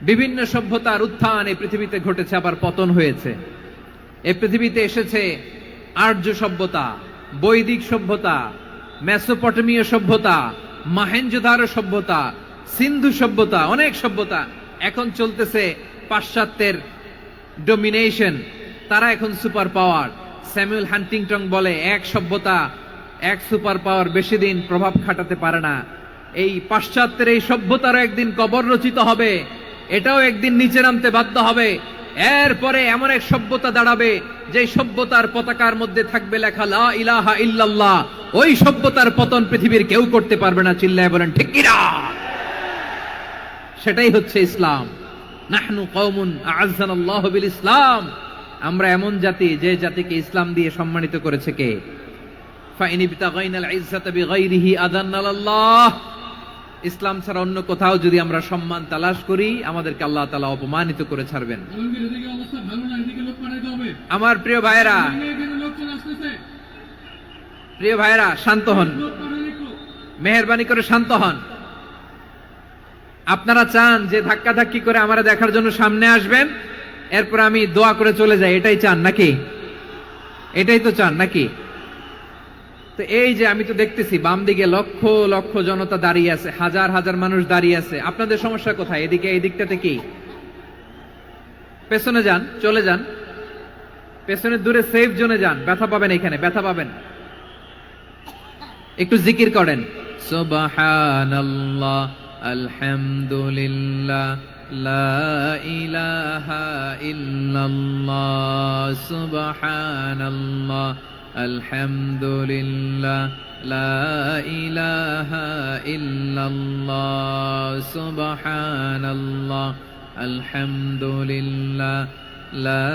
বিভিন্ন সভ্যতার উত্থান এই পৃথিবীতে ঘটেছে, আবার পতন হয়েছে। এই পৃথিবীতে এসেছে আর্য সভ্যতা, বৈদিক সভ্যতা, মেসোপটেমীয় সভ্যতা, মহেঞ্জোদারো সভ্যতা, সিন্ধু সভ্যতা, অনেক সভ্যতা। এখন চলতেছে পাশ্চাত্যের ডোমিনেশন, তারা এখন সুপার পাওয়ার। স্যামুয়েল হান্টিংটন বলে, এক সভ্যতা, এক সুপার পাওয়ার বেশি দিন প্রভাব খাটাতে পারে না। এই পাশ্চাত্যের এই সভ্যতারও একদিন কবর রচিত হবে, এটাও একদিন নিচে নামতে বাধ্য হবে। এরপরে এমন এক সভ্যতা দাঁড়াবে যে সভ্যতার পতাকার মধ্যে থাকবে লেখা লা ইলাহা ইল্লাল্লাহ। ওই সভ্যতার পতন পৃথিবীর কেউ করতে পারবে না। চিল্লায় বলেন ঠিক কিনা? সেটাই হচ্ছে ইসলাম। নাহনু কওমুন আ'আজ্জানাল্লাহু বিল ইসলাম। আমরা এমন জাতি যে জাতিকে ইসলাম দিয়ে সম্মানিত করেছে কে? ফাইন ইবতাগাইনাল ইজ্জাতা বিগাইরিহি আযান্নাল্লাহ। ইসলাম ছাড়া অন্য কোথাও যদি আমরা সম্মান তালাশ করি, আমাদেরকে আল্লাহ তাআলা অপমানিত করে ছাড়বেন। আমার প্রিয় ভাইয়েরা, প্রিয় ভাইয়েরা, শান্ত হন, মেহেরবানি করে শান্ত হন। আপনারা চান যে ধাক্কা ধাক্কি করে আমারা দেখার জন্য সামনে আসবেন, এরপর আমি দোয়া করে চলে যাই, এটাই চান নাকি? এটাই তো চান নাকি? তো এই যে আমি তো দেখতেছি বাম দিকে লক্ষ লক্ষ জনতা দাঁড়িয়ে আছে, হাজার হাজার মানুষ দাঁড়িয়ে আছে। আপনাদের সমস্যা কোথায়? এদিকে, এই দিকটাতে কি? পেছনে যান, চলে যান, পেছনে দূরে সেফ জোনে যান। ব্যথা পাবেন, এখানে ব্যথা পাবেন। একটু জিকির করেন, সুবহানাল্লাহ, আলহামদুলিল্লাহ, লা ইলাহা ইল্লাল্লাহ, সুবহানাল্লাহ, আলহামদুলিল্লাহ, লা ইলাহা ইল্লাল্লাহ, সুবহানাল্লাহ, আলহামদুলিল্লাহ, লা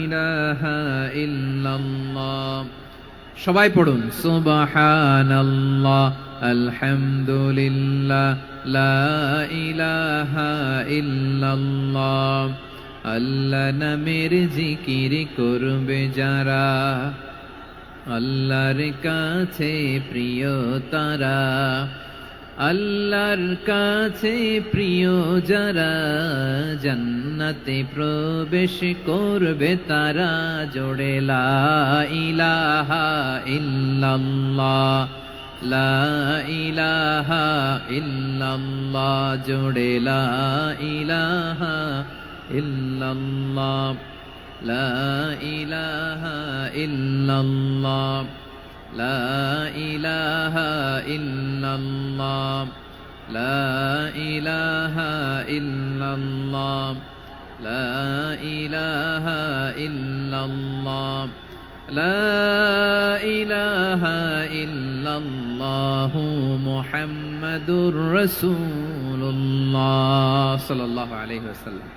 ইলাহা ইল্লাল্লাহ। সবাই পড়ুন, সুবহানাল্লাহ, আলহামদুলিল্লাহ, লা ইলাহা ইল্লাল্লাহ। আল্লাহ নামের জিকির করবে যারা, আল্লাহর কাছে প্রিয় তারা। আল্লাহর কাছে প্রিয় যারা, জান্নাতে প্রবেশ করবে তারা। জোড়ে লা ইলাহা ইল্লাল্লাহ, লা ইলাহা ইল্লাল্লাহ, জোড়ে লা ইলাহা ইল্লাল্লাহ, লা ইলাহা ইল্লাল্লাহ, লা ইলাহা ইল্লাল্লাহ, লা ইলাহা ইল্লাল্লাহ, লা ইলাহা ইল্লাল্লাহ, লা ইলাহা ইল্লাল্লাহু মুহাম্মাদুর রাসূলুল্লাহ সাল্লাল্লাহু আলাইহি ওয়াসাল্লাম।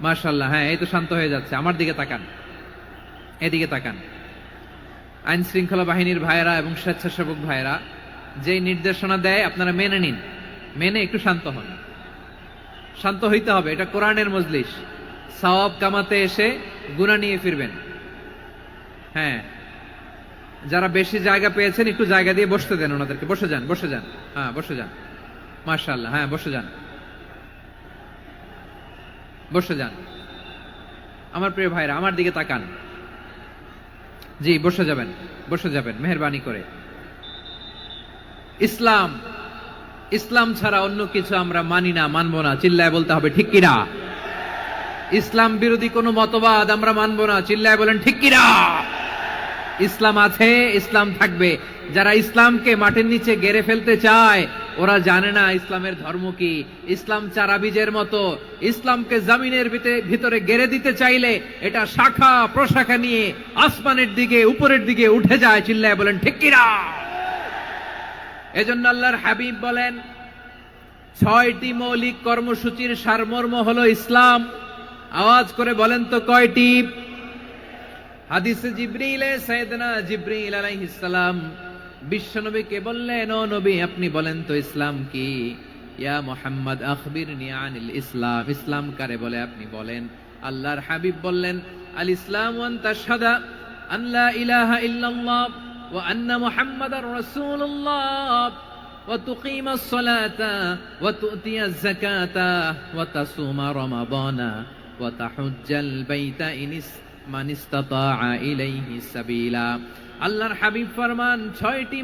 মাশাআল্লাহ। হ্যাঁ, এই তো শান্ত হয়ে যাচ্ছে। আমার দিকে তাকান, এদিকে তাকান। আইন শৃঙ্খলা বাহিনীর ভাইয়েরা এবং স্বেচ্ছাসেবক ভাইয়েরা যেই নির্দেশনা দেয় আপনারা মেনে নিন, মেনে একটু শান্ত হন। শান্ত হইতে হবে, এটা কোরআনের মজলিস। সওয়াব কামাতে এসে গুনাহ নিয়ে ফিরবেন। হ্যাঁ, যারা বেশি জায়গা পেয়েছেন একটু জায়গা দিয়ে বসতে দেন ওনাদেরকে। বসে যান, বসে যান। হ্যাঁ, বসে যান। মাশাআল্লাহ। হ্যাঁ, বসে যান, বসে যান। আমার প্রিয় ভাইরা, আমার দিকে তাকান। জি, বসে যাবেন, বসে যাবেন মেহেরবানি করে। ইসলাম, ইসলাম ছাড়া অন্য কিছু আমরা মানি না, মানবো না। চিল্লায় বলতে হবে ঠিক কিনা? ইসলাম বিরোধী কোনো মতবাদ আমরা মানবো না। চিল্লায় বলেন ঠিক কিনা? ইসলাম আছে, ইসলাম থাকবে। যারা ইসলামকে মাটির নিচে গেড়ে ফেলতে চায়, ওরা জানে না ইসলামের ধর্ম কি। ইসলাম চারা বীজের মতো, ইসলামকে জমিনের ভিতরে গেড়ে দিতে চাইলে এটা শাখা প্রশাখা নিয়ে আসমানের দিকে, উপরের দিকে উঠে যায়। চিল্লায় বলেন ঠিক কিনা? এজন্য আল্লাহর হাবিব বলেন, ৬টি মৌলিক কর্মসূচির সারমর্ম হলো ইসলাম। আওয়াজ করে বলেন তো কয়টি? হাদিসে জিবরিলে সাইয়েদনা জিবরিল আলাইহিস সালাম বিশ্বনবীকে বললেন, ও নবী আপনি বলেন তো ইসলাম কি? ইয়া মুহাম্মদ আখবিরনি আনিল ইসলাম। ইসলাম কারে বলে আপনি বলেন। আল্লাহর হাবিব বললেন, আল ইসলামু আন তাশহাদা আন লা ইলাহা ইল্লাল্লাহ ওয়া আন্না মুহাম্মাদার রাসূলুল্লাহ। وتقيم الصلاة وتؤتي الزكاة وتصوم رمضان وتحج البيت من استطاع إليه سبيلا আল্লাহর হাবিব ফরমান 6টি